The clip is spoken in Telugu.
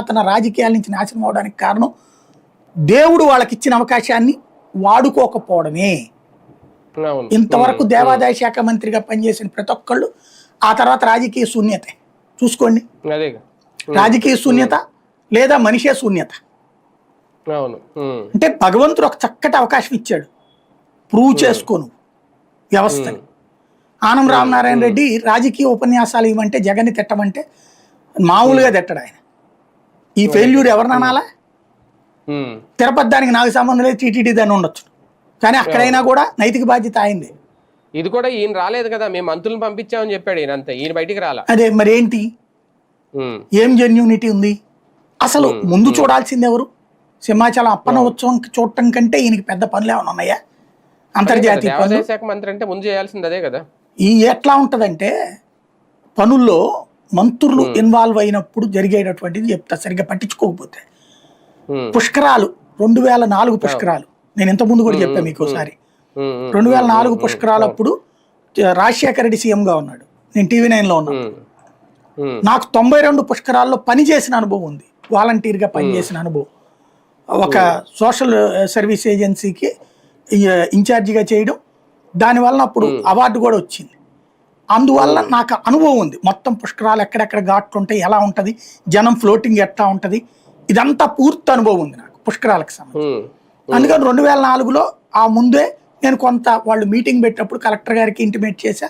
తన రాజకీయాల నుంచి నాశనం అవడానికి కారణం దేవుడు వాళ్ళకి ఇచ్చిన అవకాశాన్ని వాడుకోకపోవడమే. ఇంతవరకు దేవాదాయ శాఖ మంత్రిగా పనిచేసిన ప్రతి ఒక్కళ్ళు ఆ తర్వాత రాజకీయ శూన్యతే చూసుకోండి. రాజకీయ శూన్యత లేదా మనిషే శూన్యత. అంటే భగవంతుడు ఒక చక్కటి అవకాశం ఇచ్చాడు, ప్రూవ్ చేసుకోను వ్యవస్థని. ఆనం రామనారాయణ రెడ్డి రాజకీయ ఉపన్యాసాలు ఇవ్వమంటే జగన్ని తిట్టమంటే మామూలుగా తిట్టడు ఆయన. ఈ ఫెయిల్యూర్ ఎవరిననాలా? తిరుపతి దానికి నాకు సంబంధం లేదు, టీటీడీ దాన్ని ఉండొచ్చు, కానీ అక్కడైనా కూడా నైతిక బాధ్యత అయింది. ఇది కూడా ఈయన రాలేదు కదా, మేము మంత్రులను పంపించామని చెప్పాడు ఈయన, అంతే, ఈయన బయటికి రాలా. అదే మరి ఏంటి, ఏం జెన్యూనిటీ ఉంది అసలు? ముందు చూడాల్సింది ఎవరు? సింహాచలం అప్పన్న ఉత్సవం చూడటం కంటే ఈయనకి పెద్ద పనులు ఏమైనా ఉన్నాయా? అంతర్జాతీయ పనులు. శాఖ మంత్రి అంటే ముందు చేయాల్సింది అదే కదా. ఈ ఎట్లా ఉంటదంటే పనుల్లో మంత్రులు ఇన్వాల్వ్ అయినప్పుడు జరిగేటటువంటిది చెప్తా, సరిగ్గా పట్టించుకోకపోతే. పుష్కరాలు 2004 పుష్కరాలు, నేను ఇంతకుముందు కూడా చెప్పాను మీకు ఒకసారి. 2004 పుష్కరాలప్పుడు రాజశేఖర రెడ్డి సీఎంగా ఉన్నాడు, నేను TV9లో ఉన్నాను. నాకు 92 పుష్కరాల్లో పని చేసిన అనుభవం ఉంది, వాలంటీర్గా పనిచేసిన అనుభవం. ఒక సోషల్ సర్వీస్ ఏజెన్సీకి ఇన్ఛార్జిగా చేయడం, దానివల్ల అప్పుడు అవార్డు కూడా వచ్చింది. అందువల్ల నాకు అనుభవం ఉంది, మొత్తం పుష్కరాలు ఎక్కడెక్కడ ఘాట్లు ఉంటాయి, ఎలా ఉంటుంది, జనం ఫ్లోటింగ్ ఎట్లా ఉంటుంది, ఇదంతా పూర్తి అనుభవం ఉంది నాకు పుష్కరాలకు సంబంధించి. అందుకని 2004లో ఆ ముందే నేను కొంత వాళ్ళు మీటింగ్ పెట్టినప్పుడు కలెక్టర్ గారికి ఇంటిమేట్ చేశా,